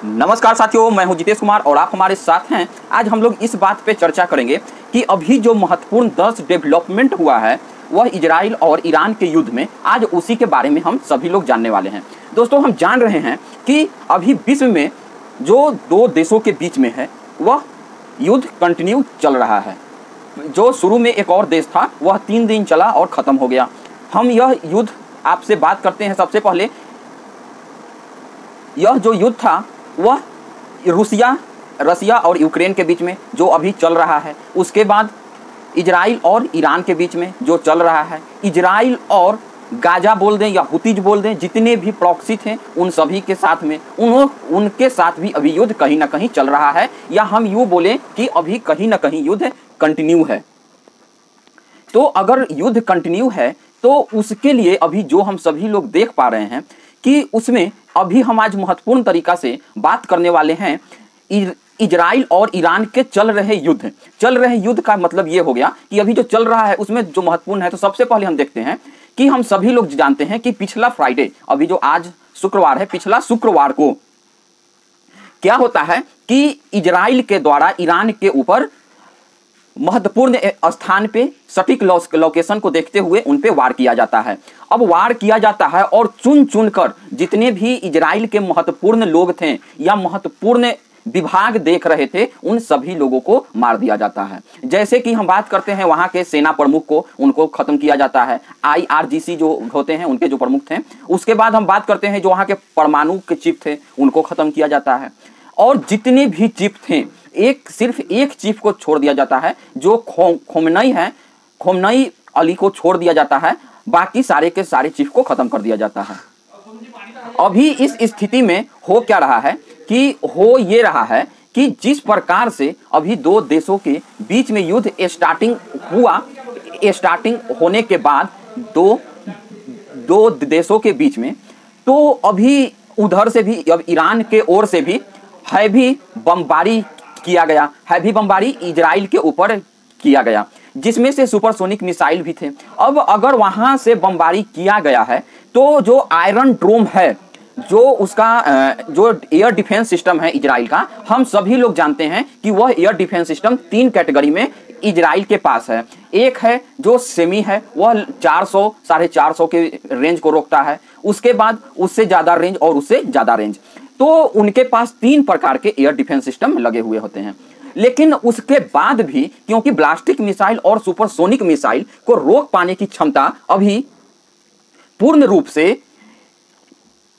नमस्कार साथियों, मैं हूं जितेश कुमार और आप हमारे साथ हैं। आज हम लोग इस बात पे चर्चा करेंगे कि अभी जो महत्वपूर्ण 10 डेवलपमेंट हुआ है वह इजराइल और ईरान के युद्ध में, आज उसी के बारे में हम सभी लोग जानने वाले हैं। दोस्तों, हम जान रहे हैं कि अभी विश्व में जो दो देशों के बीच में है वह युद्ध कंटिन्यू चल रहा है। जो शुरू में एक और देश था वह 3 दिन चला और ख़त्म हो गया। हम यह युद्ध आपसे बात करते हैं। सबसे पहले यह जो युद्ध था वह रसिया और यूक्रेन के बीच में जो अभी चल रहा है। उसके बाद इजराइल और ईरान के बीच में जो चल रहा है। इजराइल और गाजा बोल दें या हुतीज बोल दें, जितने भी प्रॉक्सी थे उन सभी के साथ में उनके साथ भी अभी युद्ध कहीं ना कहीं चल रहा है, या हम यूँ बोलें कि अभी कहीं ना कहीं युद्ध कंटिन्यू है। तो अगर युद्ध कंटिन्यू है तो उसके लिए अभी जो हम सभी लोग देख पा रहे हैं कि उसमें अभी हम आज महत्वपूर्ण तरीका से बात करने वाले हैं इजराइल और ईरान के चल रहे युद्ध का मतलब ये हो गया कि अभी जो चल रहा है उसमें जो महत्वपूर्ण है। तो सबसे पहले हम देखते हैं कि हम सभी लोग जानते हैं कि पिछला फ्राइडे, अभी जो आज शुक्रवार है, पिछला शुक्रवार को क्या होता है कि इजराइल के द्वारा ईरान के ऊपर महत्वपूर्ण स्थान पे सटीक लोकेशन को देखते हुए उन पे वार किया जाता है। अब वार किया जाता है और चुन चुन कर जितने भी इजराइल के महत्वपूर्ण लोग थे या महत्वपूर्ण विभाग देख रहे थे उन सभी लोगों को मार दिया जाता है। जैसे कि हम बात करते हैं वहां के सेना प्रमुख को, उनको खत्म किया जाता है। IRGC जो होते हैं उनके जो प्रमुख थे। उसके बाद हम बात करते हैं जो वहां के परमाणु के चीफ थे उनको खत्म किया जाता है। और जितने भी चीफ थे, सिर्फ एक चीफ को छोड़ दिया जाता है जो खोमनई है, खोमनई अली को छोड़ दिया जाता है। बाकी सारे के सारे चीफ को खत्म कर दिया जाता है। अभी इस स्थिति में हो क्या रहा है कि हो ये रहा है कि जिस प्रकार से अभी दो देशों के बीच में युद्ध स्टार्टिंग होने के बाद दो देशों के बीच में, तो अभी उधर से भी, अब ईरान के ओर से भी हैवी बमबारी किया गया। हैवी बमबारी इजराइल के ऊपर किया गया, जिसमें से सुपरसोनिक मिसाइल भी थे। अब अगर वहां से बमबारी किया गया है तो जो आयरन डोम है, जो उसका जो एयर डिफेंस सिस्टम है इजराइल का, हम सभी लोग जानते हैं कि वह एयर डिफेंस सिस्टम 3 कैटेगरी में इजराइल के पास है। एक है जो सेमी है, वह 400 450 के रेंज को रोकता है। उसके बाद उससे ज़्यादा रेंज और उससे ज़्यादा रेंज। तो उनके पास 3 प्रकार के एयर डिफेंस सिस्टम लगे हुए होते हैं। लेकिन उसके बाद भी क्योंकि ब्लास्टिक मिसाइल और सुपरसोनिक मिसाइल को रोक पाने की क्षमता अभी पूर्ण रूप से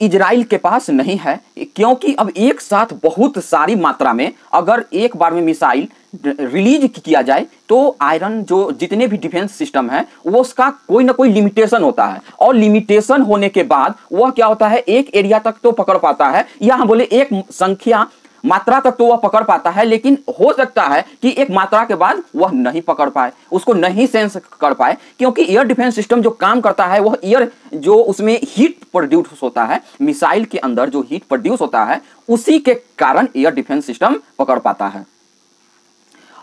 इजराइल के पास नहीं है, क्योंकि अब एक साथ बहुत सारी मात्रा में अगर एक बार में मिसाइल रिलीज किया जाए तो आयरन जो जितने भी डिफेंस सिस्टम है वो उसका कोई ना कोई लिमिटेशन होता है। और लिमिटेशन होने के बाद वह क्या होता है, एक एरिया तक तो पकड़ पाता है, या हम बोले एक मात्रा तक तो वह पकड़ पाता है। लेकिन हो सकता है कि एक मात्रा के बाद वह नहीं पकड़ पाए, उसको नहीं सेंस कर पाए, क्योंकि एयर डिफेंस सिस्टम जो काम करता है वह जो उसमें हीट प्रोड्यूस होता है, मिसाइल के अंदर जो हीट प्रोड्यूस होता है उसी के कारण एयर डिफेंस सिस्टम पकड़ पाता है।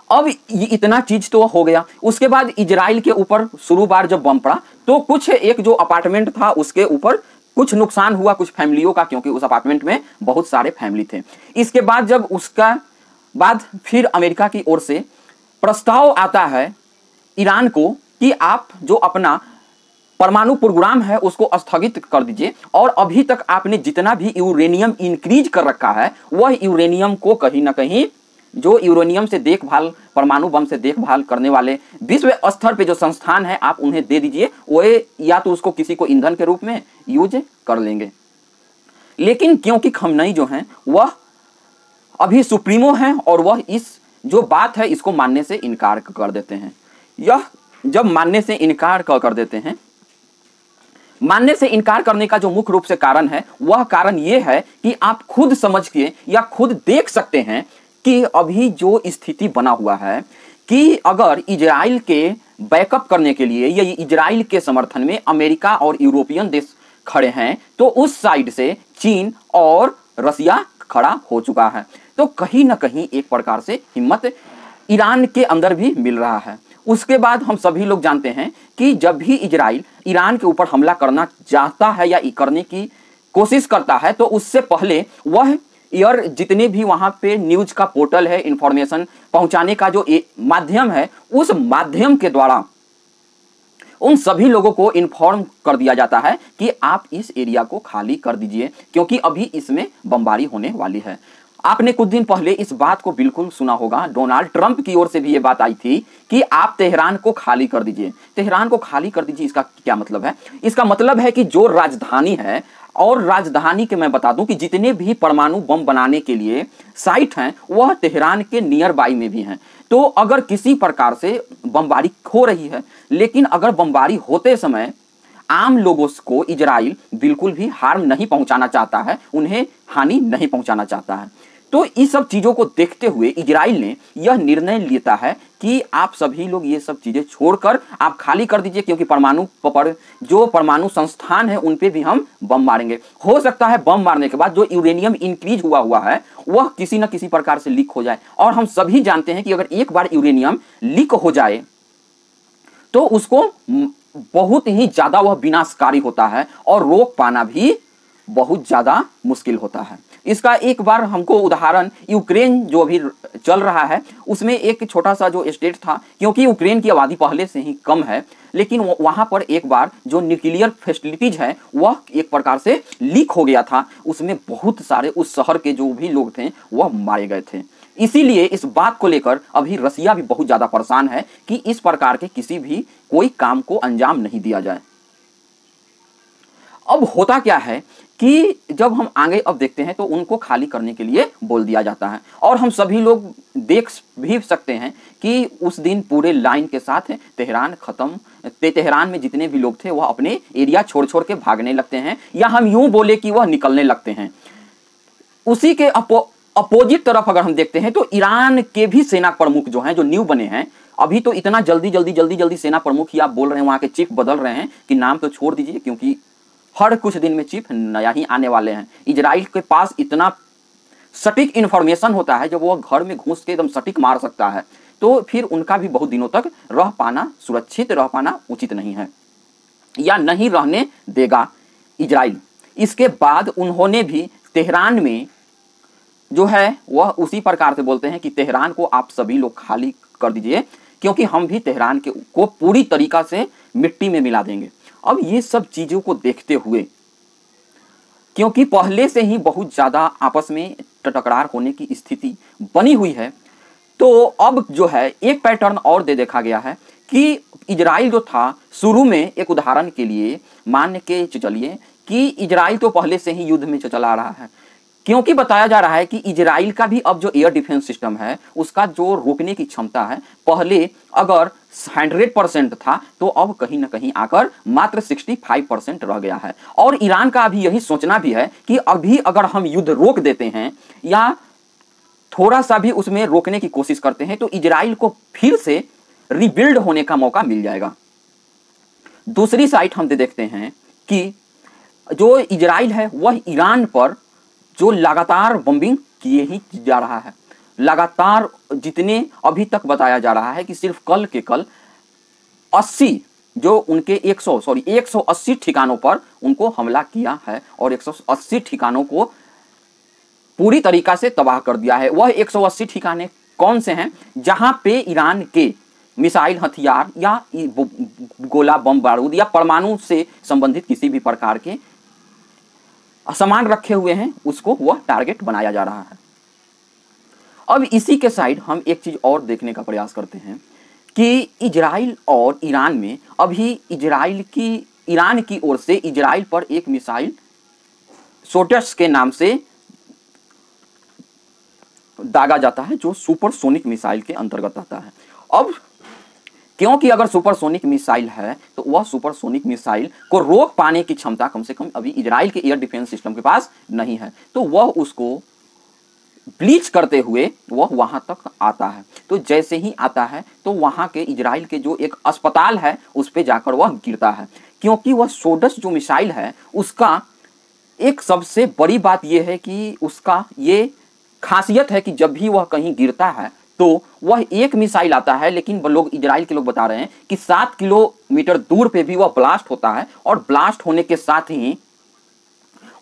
अब इतना चीज तो हो गया। उसके बाद इजराइल के ऊपर शुरू बार जब बम पड़ा तो कुछ एक जो अपार्टमेंट था उसके ऊपर कुछ नुकसान हुआ कुछ फैमिलियों का, क्योंकि उस अपार्टमेंट में बहुत सारे फैमिली थे। इसके बाद जब उसका बाद फिर अमेरिका की ओर से प्रस्ताव आता है ईरान को कि आप जो अपना परमाणु प्रोग्राम है उसको स्थगित कर दीजिए, और अभी तक आपने जितना भी यूरेनियम इंक्रीज कर रखा है वह यूरेनियम को कहीं ना कहीं, जो यूरेनियम से देखभाल, परमाणु बम से देखभाल करने वाले विश्व स्तर पे जो संस्थान है, आप उन्हें दे दीजिए। वो या तो उसको किसी को ईंधन के रूप में यूज कर लेंगे। लेकिन क्योंकि खमनई जो हैं वह अभी सुप्रीमो हैं और वह इस जो बात है इसको मानने से इनकार कर देते हैं। यह जब मानने से इनकार कर देते हैं, मानने से इनकार करने का जो मुख्य रूप से कारण है वह कारण यह है कि आप खुद समझ के या खुद देख सकते हैं कि अभी जो स्थिति बना हुआ है कि अगर इजराइल के बैकअप करने के लिए या इजराइल के समर्थन में अमेरिका और यूरोपियन देश खड़े हैं तो उस साइड से चीन और रसिया खड़ा हो चुका है। तो कहीं ना कहीं एक प्रकार से हिम्मत ईरान के अंदर भी मिल रहा है। उसके बाद हम सभी लोग जानते हैं कि जब भी इजराइल ईरान के ऊपर हमला करना चाहता है या करने की कोशिश करता है तो उससे पहले वह एयर जितने भी वहां पे न्यूज का पोर्टल है, इंफॉर्मेशन पहुंचाने का जो माध्यम है, उस माध्यम के द्वारा उन सभी लोगों को इन्फॉर्म कर दिया जाता है कि आप इस एरिया को खाली कर दीजिए, क्योंकि अभी इसमें बमबारी होने वाली है। आपने कुछ दिन पहले इस बात को बिल्कुल सुना होगा, डोनाल्ड ट्रंप की ओर से भी ये बात आई थी कि आप तेहरान को खाली कर दीजिए। तेहरान को खाली कर दीजिए, इसका क्या मतलब है? इसका मतलब है कि जो राजधानी है, और राजधानी के मैं बता दूं कि जितने भी परमाणु बम बनाने के लिए साइट हैं वह तेहरान के नियर बाई में भी हैं। तो अगर किसी प्रकार से बमबारी हो रही है, लेकिन अगर बमबारी होते समय आम लोगों को इजराइल बिल्कुल भी हार्म नहीं पहुंचाना चाहता है, उन्हें हानि नहीं पहुंचाना चाहता है। तो इस सब चीज़ों को देखते हुए इजराइल ने यह निर्णय लेता है कि आप सभी लोग ये सब चीज़ें छोड़कर आप खाली कर दीजिए, क्योंकि परमाणु पर जो परमाणु संस्थान है उन पे भी हम बम मारेंगे। हो सकता है बम मारने के बाद जो यूरेनियम इंक्रीज हुआ है वह किसी न किसी प्रकार से लीक हो जाए, और हम सभी जानते हैं कि अगर एक बार यूरेनियम लीक हो जाए तो उसको बहुत ही ज़्यादा वह विनाशकारी होता है और रोक पाना भी बहुत ज़्यादा मुश्किल होता है। इसका एक बार हमको उदाहरण यूक्रेन जो अभी चल रहा है उसमें एक छोटा सा जो स्टेट था, क्योंकि यूक्रेन की आबादी पहले से ही कम है, लेकिन वहाँ पर एक बार जो न्यूक्लियर फैसिलिटीज है वह एक प्रकार से लीक हो गया था। उसमें बहुत सारे उस शहर के जो भी लोग थे वह मारे गए थे। इसीलिए इस बात को लेकर अभी रसिया भी बहुत ज़्यादा परेशान है कि इस प्रकार के किसी भी कोई काम को अंजाम नहीं दिया जाए। अब होता क्या है कि जब हम आगे अब देखते हैं तो उनको खाली करने के लिए बोल दिया जाता है, और हम सभी लोग देख भी सकते हैं कि उस दिन पूरे लाइन के साथ तेहरान खत्म, तेहरान में जितने भी लोग थे वह अपने एरिया छोड़ छोड़ के भागने लगते हैं, या हम यूं बोले कि वह निकलने लगते हैं। उसी के अपोजिट तरफ अगर हम देखते हैं तो ईरान के भी सेना प्रमुख जो हैं, जो न्यू बने हैं, अभी तो इतना जल्दी सेना प्रमुख ही आप बोल रहे हैं, वहाँ के चीफ बदल रहे हैं कि नाम तो छोड़ दीजिए, क्योंकि हर कुछ दिन में चीफ नया ही आने वाले हैं। इजराइल के पास इतना सटीक इन्फॉर्मेशन होता है, जब वो घर में घुस के एकदम सटीक मार सकता है, तो फिर उनका भी बहुत दिनों तक रह पाना, सुरक्षित रह पाना उचित नहीं है, या नहीं रहने देगा इजराइल। इसके बाद उन्होंने भी तेहरान में जो है वह उसी प्रकार से बोलते हैं कि तेहरान को आप सभी लोग खाली कर दीजिए, क्योंकि हम भी तेहरान को पूरी तरीका से मिट्टी में मिला देंगे। अब ये सब चीज़ों को देखते हुए, क्योंकि पहले से ही बहुत ज़्यादा आपस में टकरार होने की स्थिति बनी हुई है, तो अब जो है एक पैटर्न और दे देखा गया है कि इजराइल जो था शुरू में, एक उदाहरण के लिए मान के चलिए कि इजराइल तो पहले से ही युद्ध में चला रहा है, क्योंकि बताया जा रहा है कि इजराइल का भी अब जो एयर डिफेंस सिस्टम है उसका जो रोकने की क्षमता है, पहले अगर 100% था तो अब कहीं ना कहीं आकर मात्र 65% रह गया है। और ईरान का अभी यही सोचना भी है कि अभी अगर हम युद्ध रोक देते हैं या थोड़ा सा भी उसमें रोकने की कोशिश करते हैं तो इजराइल को फिर से रिबिल्ड होने का मौका मिल जाएगा। दूसरी साइड हम देखते हैं कि जो इजराइल है वह ईरान पर जो लगातार बम्बिंग किए ही जा रहा है, लगातार जितने अभी तक बताया जा रहा है कि सिर्फ कल के कल 80 जो उनके 180 ठिकानों पर उनको हमला किया है, और 180 ठिकानों को पूरी तरीका से तबाह कर दिया है। वह 180 ठिकाने कौन से हैं? जहां पे ईरान के मिसाइल हथियार या गोला बम बारूद या परमाणु से संबंधित किसी भी प्रकार के सामान रखे हुए हैं, उसको वह टारगेट बनाया जा रहा है। अब इसी के साइड हम एक चीज और देखने का प्रयास करते हैं कि इजराइल और ईरान में अभी ईरान की ओर से इजराइल पर एक मिसाइल सोटस के नाम से दागा जाता है, जो सुपरसोनिक मिसाइल के अंतर्गत आता है। अब क्योंकि अगर सुपरसोनिक मिसाइल है तो वह सुपरसोनिक मिसाइल को रोक पाने की क्षमता कम से कम अभी इजराइल के एयर डिफेंस सिस्टम के पास नहीं है, तो वह उसको ब्लीच करते हुए वह वहां तक आता है। तो जैसे ही आता है तो वहां के इजराइल के जो एक अस्पताल है उस पर जाकर वह गिरता है, क्योंकि वह सोडस जो मिसाइल है उसका एक सबसे बड़ी बात यह है कि उसका ये खासियत है कि जब भी वह कहीं गिरता है तो वह एक मिसाइल आता है, लेकिन लोग इजराइल के लोग बता रहे हैं कि 7 किलोमीटर दूर पे भी वह ब्लास्ट होता है, और ब्लास्ट होने के साथ ही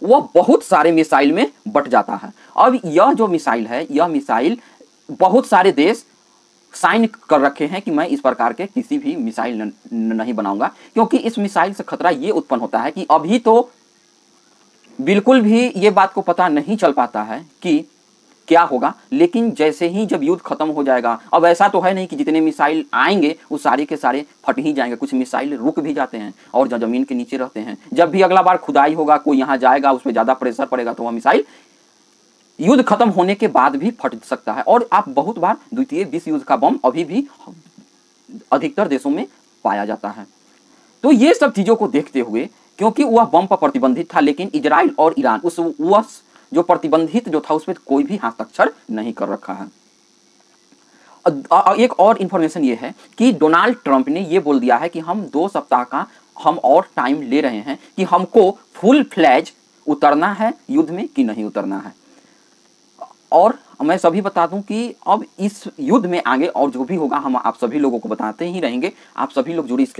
वह बहुत सारे मिसाइल में बट जाता है। अब यह जो मिसाइल है, यह मिसाइल बहुत सारे देश साइन कर रखे हैं कि मैं इस प्रकार के किसी भी मिसाइल नहीं बनाऊंगा, क्योंकि इस मिसाइल से खतरा ये उत्पन्न होता है कि अभी तो बिल्कुल भी ये बात को पता नहीं चल पाता है कि क्या होगा, लेकिन जैसे ही जब युद्ध खत्म हो जाएगा, अब ऐसा तो है नहीं कि जितने मिसाइल आएंगे वो सारे के सारे फट ही जाएंगे, कुछ मिसाइल रुक भी जाते हैं और जो जमीन के नीचे रहते हैं, जब भी अगला बार खुदाई होगा, कोई यहाँ जाएगा, उस पर ज्यादा प्रेशर पड़ेगा तो वह मिसाइल युद्ध खत्म होने के बाद भी फट सकता है। और आप बहुत बार द्वितीय विश्व युद्ध का बम अभी भी अधिकतर देशों में पाया जाता है। तो ये सब चीजों को देखते हुए, क्योंकि वह बम पर प्रतिबंधित था, लेकिन इजराइल और ईरान वह जो प्रतिबंधित जो था उसमें कोई भी हस्ताक्षर नहीं कर रखा है। एक और इंफॉर्मेशन ये है कि डोनाल्ड ट्रंप ने ये बोल दिया है कि हम 2 सप्ताह का हम और टाइम ले रहे हैं कि हमको फुल फ्लैज उतरना है युद्ध में कि नहीं उतरना है। और मैं सभी बता दूं कि अब इस युद्ध में आगे और जो भी होगा हम आप सभी लोगों को बताते ही रहेंगे। आप सभी लोग जुड़ी इसके